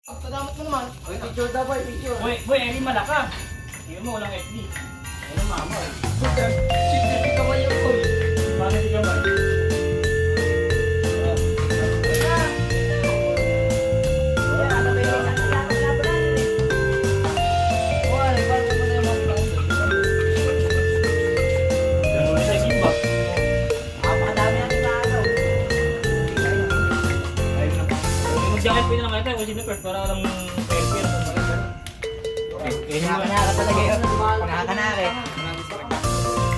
Pagkadamot mo naman. Picture daw boy, picture. Boy, Eri malaka. Hindi mo walang FD. Ano mama eh. Siyempre, di kamay yung boy. Bakit di kamay? Jacket pwede na kita, kasi na para walang fair. Nakakanaka talaga yun. Nakakanaka.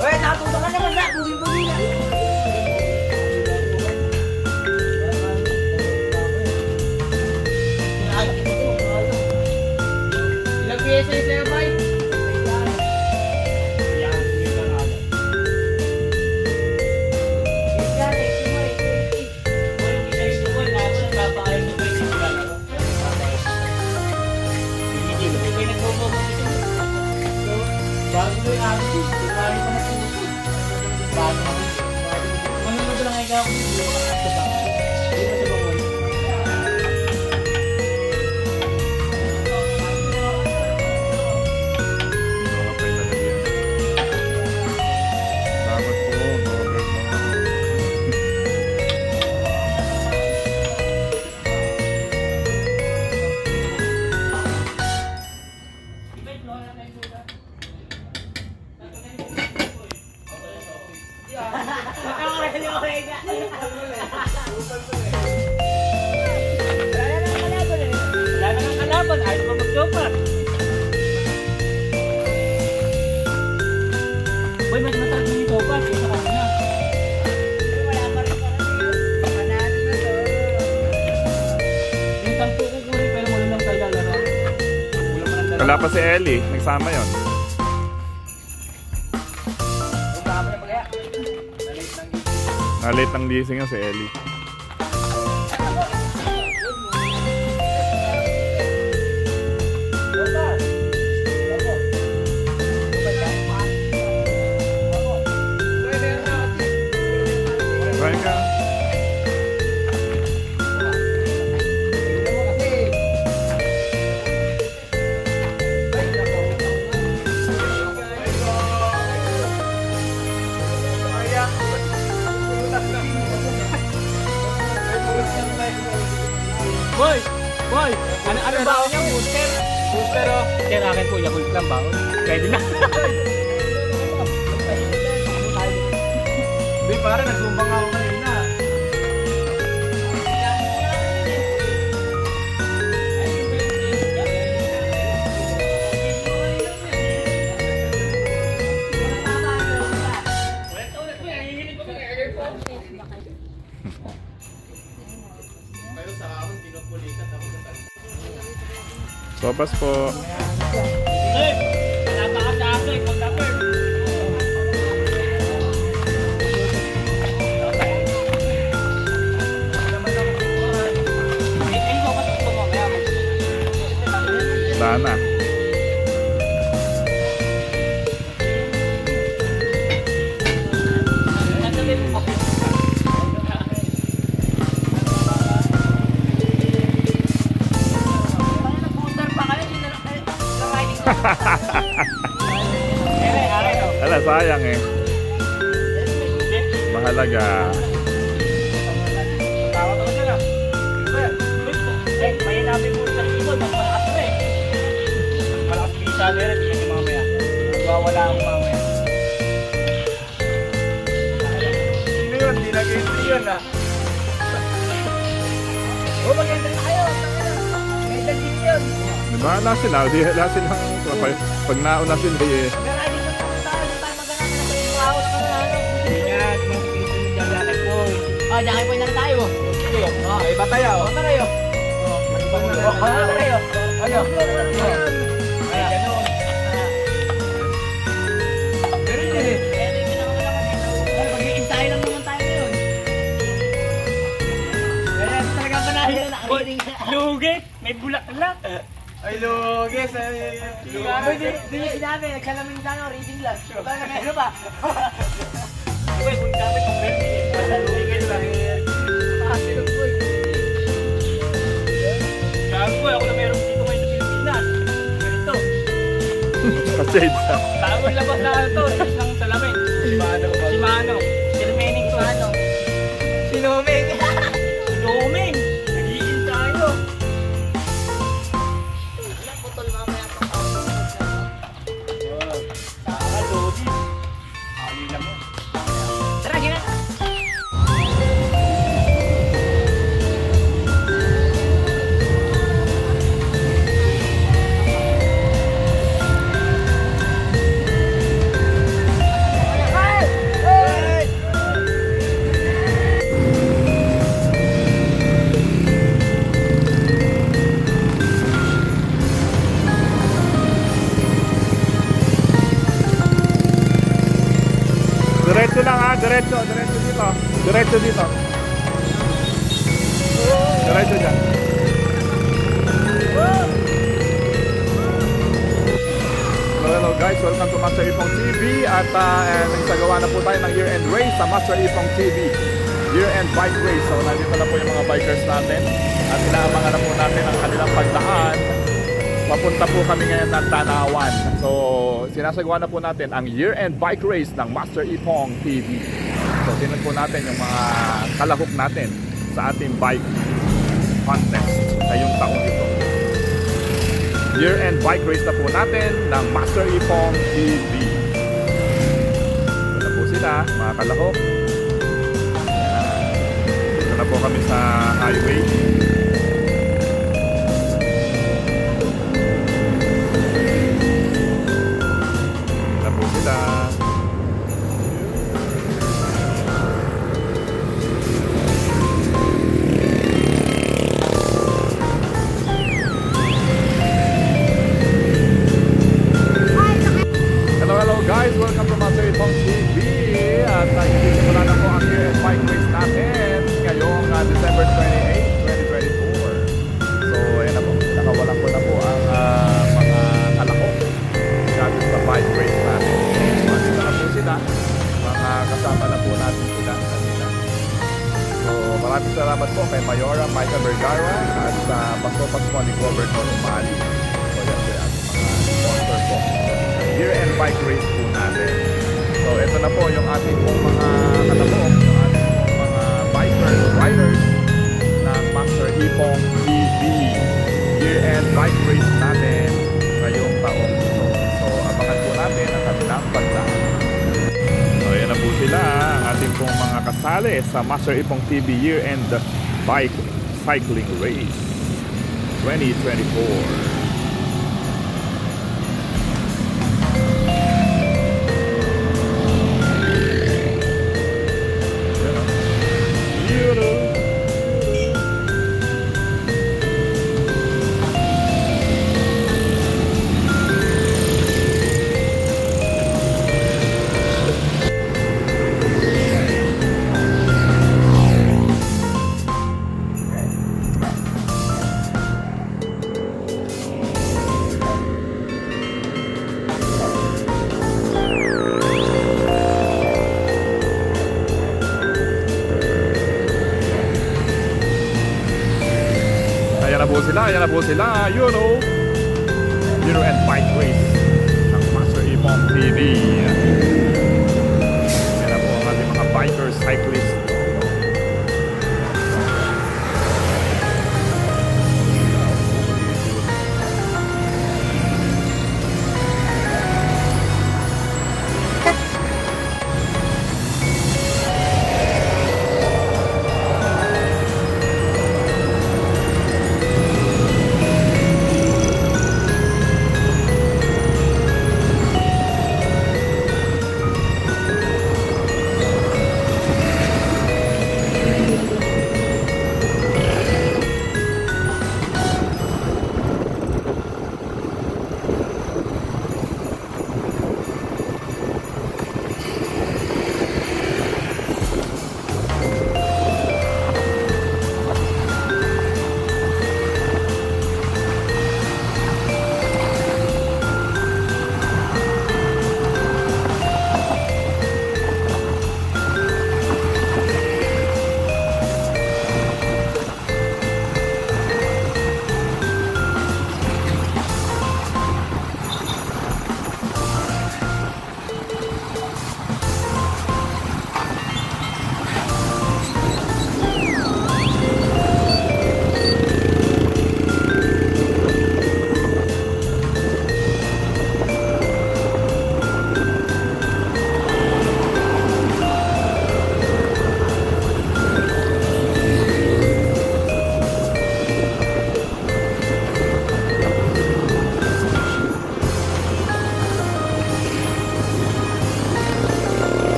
Uy, nakatuto ka naman na. Bugil-bugil na. Ilang PSA sa'yo, boy? Bago yung ating, kaya pa na ito. Bago. Manunod lang ikaw kung hindi mo kakasabang. Hindi mo sa bangol. Nakapay na lang yan. Salamat po, Robert. Wala na kang kalaban, ayaw pa mag-joker. Boy, mas matarap yung joker kaysa kanina. Yung 10 ko kunin pero muli lang tayo lalaro. Wala pa si Ellie, nagsama yon. Na-late ng gising yun si Ellie. Kain ka. Boy! Ano ba niya? Booster? Booster oh! Kaya akin po, Yakult lang ba? Pwede na. Hindi, pare, nagsumbang ako kanina. Sopas po. Wala ka sa akin, mag-tapper. Wala na. Ala, sayang eh. Mahalaga. Tawag ako dyan ah. May namin po sa ikot, mas malakas na eh. Malakas bisa na rin, hindi niya mamaya. Nagwawala ako mamaya. Sino yun? Di nag-entry yun ah. Oh, mag-entry na kayo. May dalit yun. Diba? Wala sila. Wala sila. Pag nauna sila eh. Ah, jacket po na tayo. Ah, iba tayo. Ano kayo? Ano tayo? Ano? Ay, gano'n. Pero yun eh. Mag-i-intay lang naman tayo ngayon. Kaya talagang panahon na nakarinig siya. Lugit! May bulaklak! Ay, lugis. Di niya sinabi, nagsalamin sa reading glass. Ano ba? Uy, kung kami kung ready, lugit lang. Kasi lang po eh. Gago, ako na may Shades. Bagong labas na ito, release ng salamin. Si Mano. Silmening to ano. Sinuming. Sinuming. Nag-iin tayo. Putol mamaya pang ako. Saka Lodi. Alila mo. Tara, gina. Diretso lang ha, diretso dito. Diretso dito. Diretso dyan. Hello guys, welcome to Master Ipong TV at nagsagawa na po tayo ng year-end race sa Master Ipong TV. Year-end bike race. So nandito na po yung mga bikers natin at inaabangan na po natin ang kanilang pagdaan. Papunta po kami ngayon ng Tanawan. So, sinasagawa na po natin ang year-end bike race ng Master Ipong TV. So, tingnan po natin yung mga kalahok natin sa ating bike contest ngayong taong ito. Year-end bike race na po natin ng Master Ipong TV. Ito na po sila, mga kalahok. Ito na po kami sa highway. Hello guys, welcome to Master Ipong TV at nagsisimula na po ang year-end bike race natin ngayong December 28, 2024. So ayan na po, nakawalan ko na po ang mga kalahok natin sa bike race natin. So andito na po sila, mga kasama na po natin sila kanina. So maraming salamat po kay Mayora Michael Vergara at sa pasopas po ni Governor Umali. So yan po yung mga sponsor po. Year-end bike race po natin. So ito na po yung ating pong mga kalahok, yung ating pong mga bikers, riders ng Master Ipong TV. Year-end bike race natin ngayong taong ito. So abangan po natin ang kanilang pagdaan. So yan na po sila, ang ating pong mga kasali sa Master Ipong TV Year-end Bike Cycling Race 2024. Ayan na po sila, you know, year-end bike race ng Master Ipong TV. Ayan na po ang ating mga bikers, cyclists.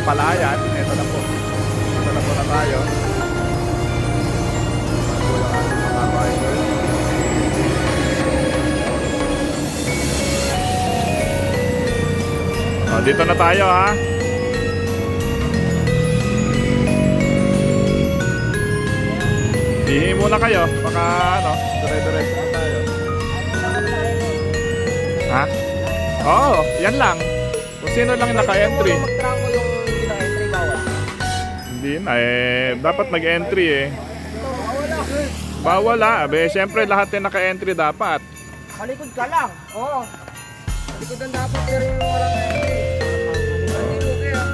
Palayan. Ito na po. Ito na po na tayo. Ito yung ating mga biker. Dito na tayo ha. Hihingi muna kayo. Baka ano, dire-diretso na tayo. Ha? Oo, yan lang. Kung sino lang naka-entry. Mag-trangko yung pinaka-entry bawal. Hindi na dapat mag-entry Bawal ha. Siyempre lahat yung naka-entry dapat. Kalikod ka lang. Oo. Kalikod ang dapat pero yung walang entry. Hindi okay ah.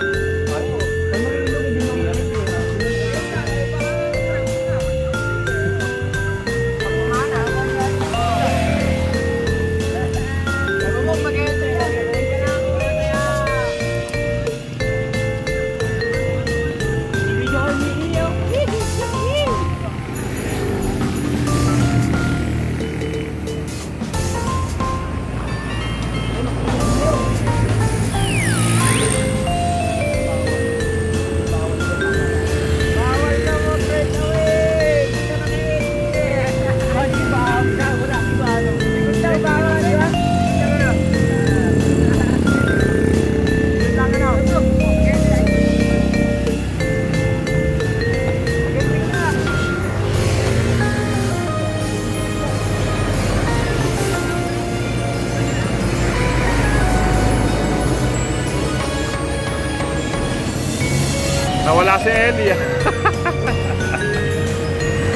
Nawala si Ellie.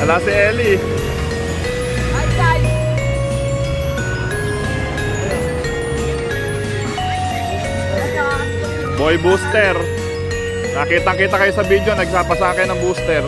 Wala si Ellie. Boy Booster. Nakita-kita kayo sa video, nagsapasa kayo ng booster.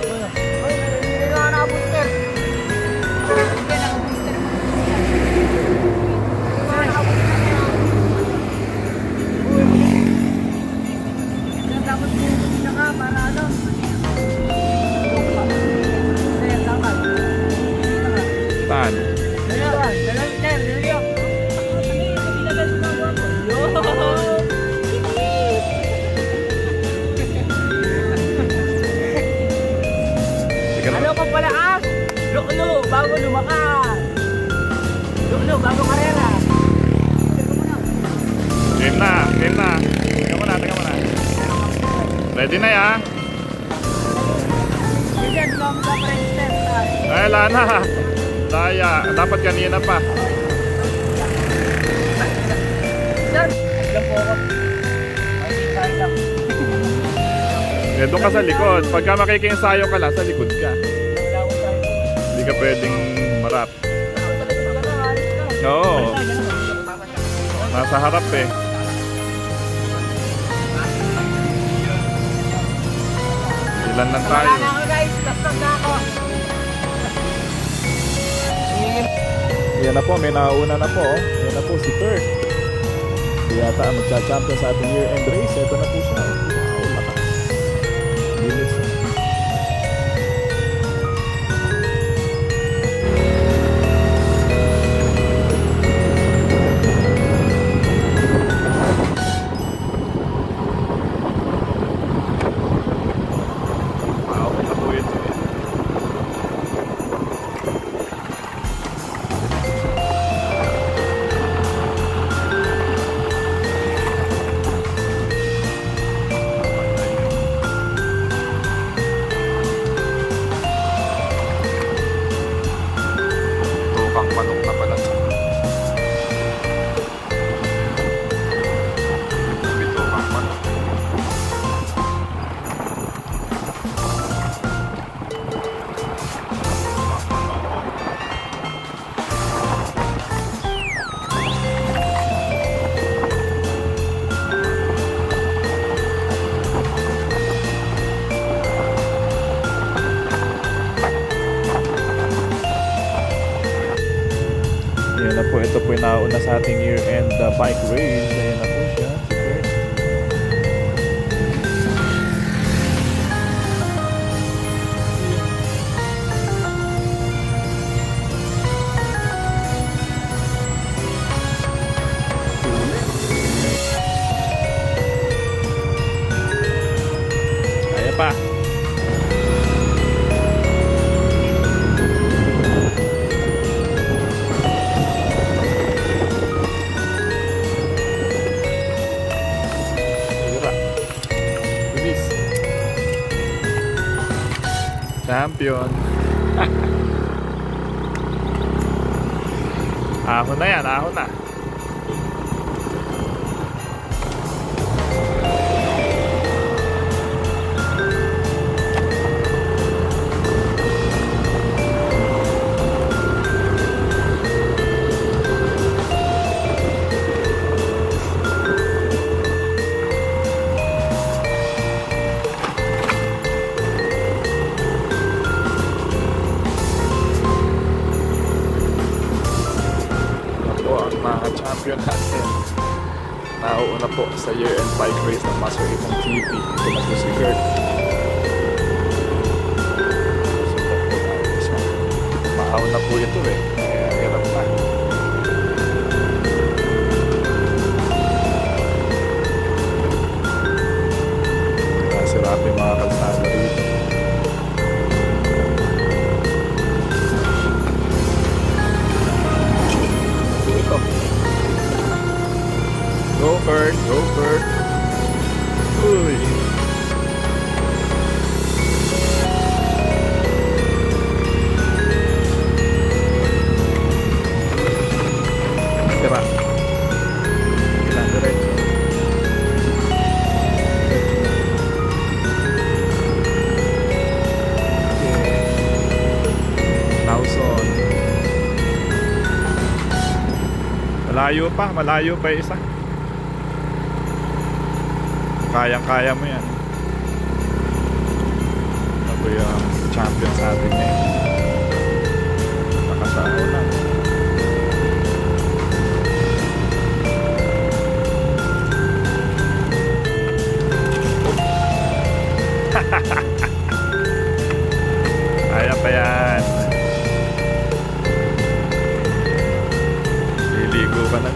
Saan? Ano pa pala ah? Luklo, bago lumakas. Luklo, bago karera. Game na, game na. Teka muna, teka muna. Ready na ya? Ay, wala na. Daya, dapat kanina pa. Doon ka sa likod. Pagka makikinsayo ka lang, sa likod ka. Hindi ka pwedeng marap. Oo. Nasa harap eh. Ilan lang tayo. Wala na ako guys, laptop na ako. Yan na po, may nauna na po. Yan na po si Kurt. Yata ang magcha-champion sa ating year-end race. Ito na po siya. Wow, lakas. Bilis. Wow, ito po ito eh. Tukang manok na pala ito. May tukang manok. Ayan na po, ito po yung nauna sa ating year-end bike race. Ayan na po siya. Super. pa. Bilis. Champion. Ahon na yan, ahon na. Champion natin. Nauuna po sa year-end bike race ng Master Ipong TV. Ito na po si Kurt. Mahal na po ito eh. Kaya hirap na. Nasirap yung mga kalsada rito. Go Kurt, go Kurt. Uy. Diba? Ilan diretso. Lawson. Malayo pa isa. Kayang-kaya mo yan. Ako yung champion sa atin ngayon. Nakasao na. Kaya pa yan. Liligo ka na.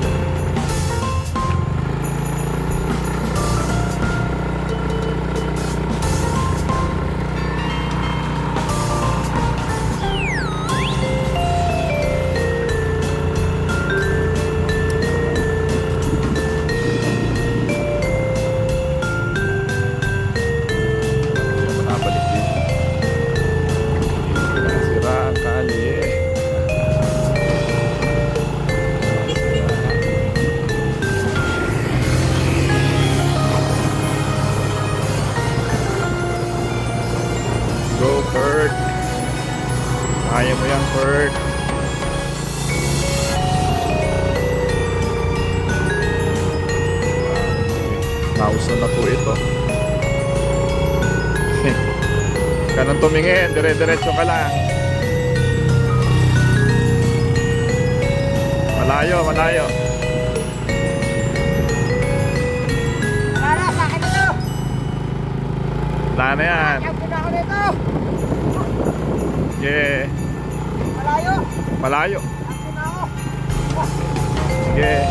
Go Kurt. Kaya mo yan Kurt. Nauso na po ito. Ganun tumingin, dire-diretso ka lang. Malayo. Wala, sa akin ito. Wala na yan. Champion ako nito. Yeah. Malayo. Champion ako. Yeah.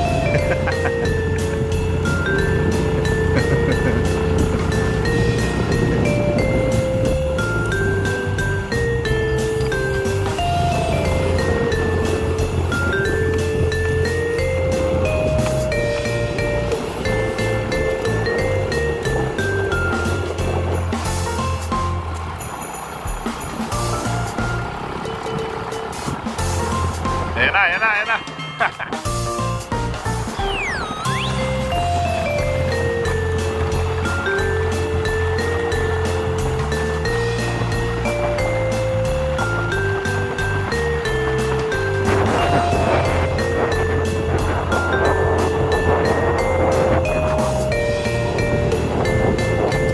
Ayan na.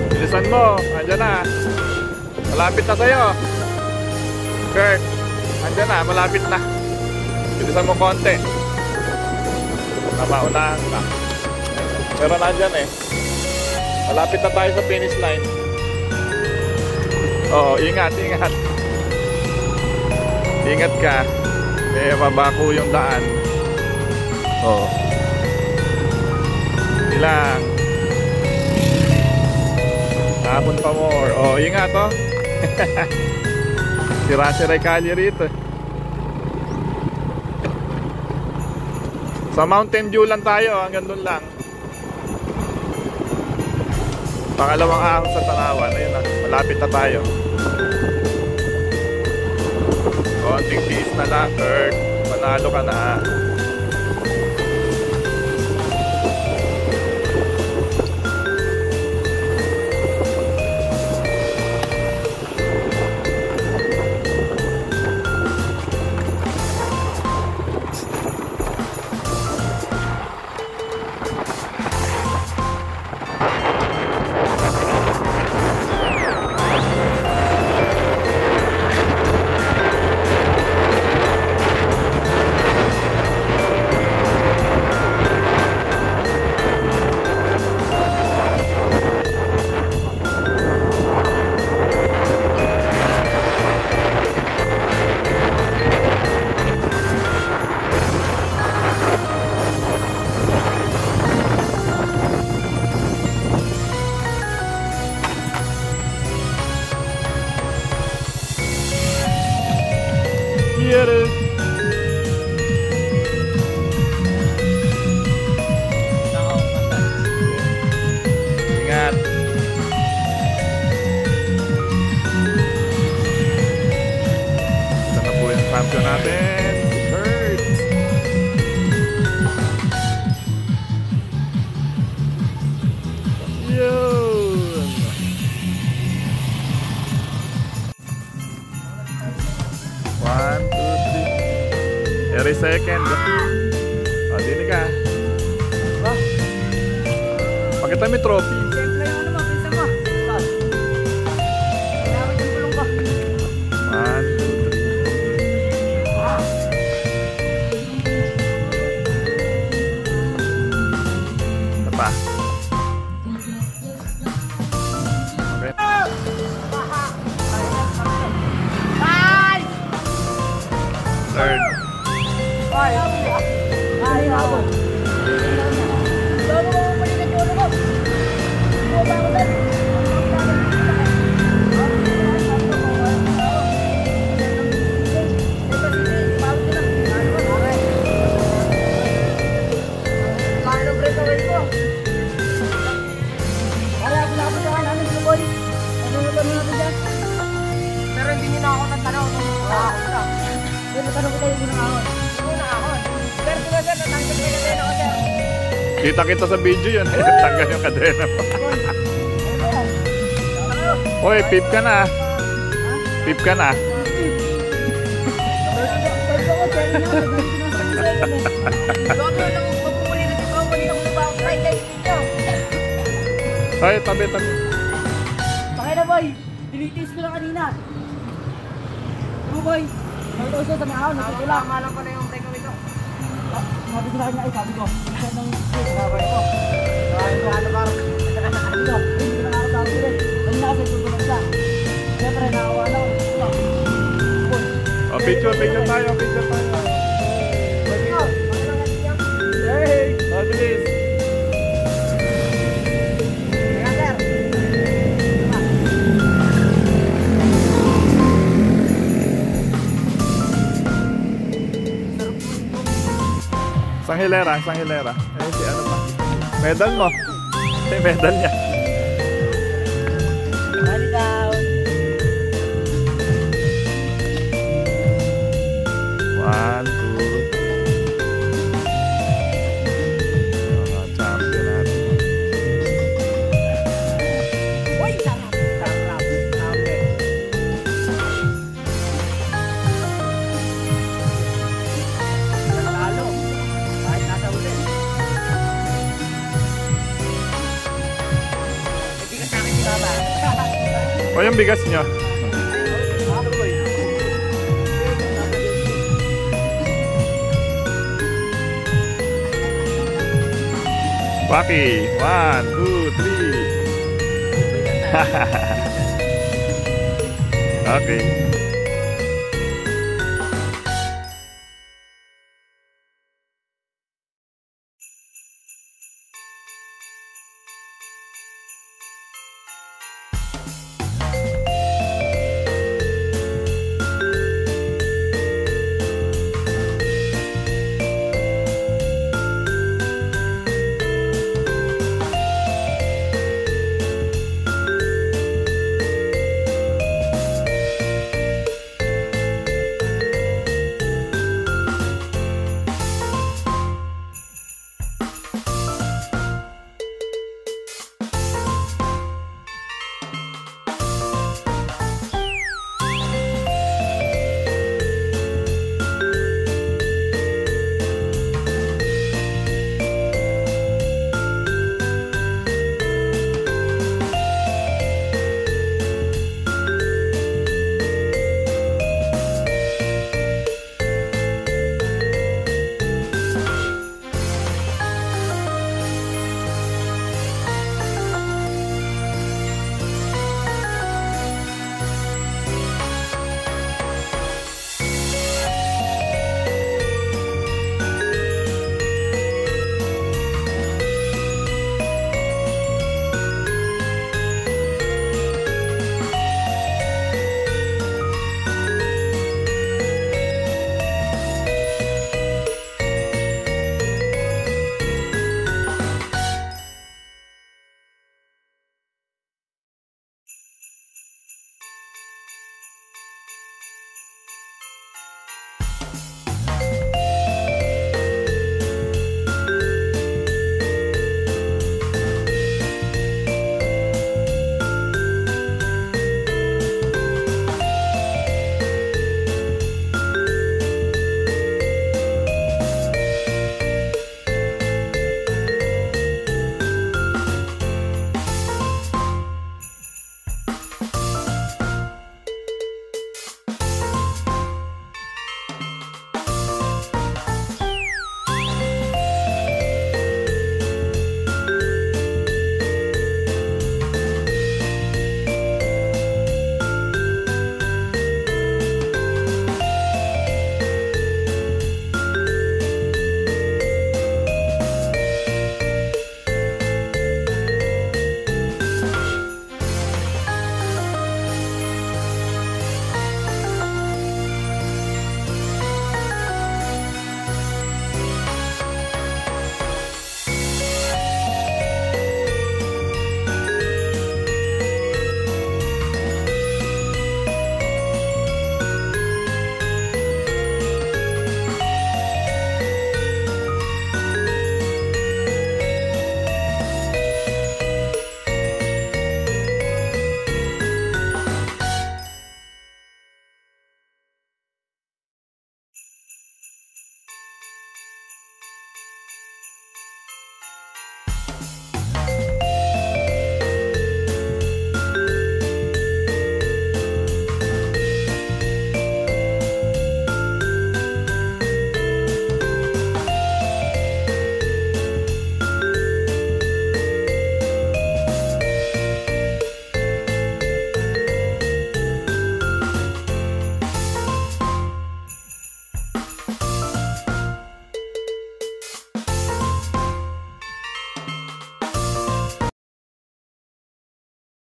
Bilisan mo, andyan na. Malapit na sa'yo. Kurt, andyan na, malapit na. Bilisan mo konti. Napaunahan na. Pero nandyan eh. Malapit na tayo sa finish line. Oo, ingat. Ingat ka. Eh, mabako yung daan. Oo. Ilang. Ahon pa more. Oh, ingat oh. Sira-sira yung kalye rito. Sa Mountain View lang tayo, hanggang doon lang. Pangalawang ahon sa Tanawan. Ayun na, malapit na tayo. Konting tiis na lang, Kurt. Panalo ka na. Ingat. Ito na po yung champion natin, Kurt. Yun. One, two, three. Every second. O, dini ka. Pakita mo yung trophy. Siyempre yung ano mo, pinsa mo. Saan? Kailangan yung gulong ko. 1, 2, 3. Ito pa. Okay. Third. Ay, habol. Bago mo malikat yung ano mo. Bago mo. Pero hindi nyo na ako natanong kung ako na. Pero natanong ko tayo unang ahon. Unang ahon. Pero diba sir, natanggal kayo din ako sir. Kita-kita sa video yun. Tanggal yung kadena mo. Oy, pip ka na. Pip ka na. Ay, tabi. Pakay na boy. Dilitis ko lang kanina. Ano boy? Nagtauso sa mga ahon. Natutula. Malang pa na yung takeaway ko. Sabi ko na kanya, sabi ko. Isa ng sabay ko. Sabi ko, ano karo? Sabi ko, hindi ko na ako sabi rin. Hindi na kasi tutulog siya. Siyempre, nakawa na ako. Oh, picture tayo. Hey! Oh, bilis. Sanghilera. Eh, si ano pa? Medal mo. May medal niya. Bali down. 1, 2. Mga champion natin. Uy, sarap. Okay. Nanalo. Kahit nasa ulit. Hindi ka sa akin sinaba. O, yung bigas niyo. Waki, 1, 2, 3. Okay.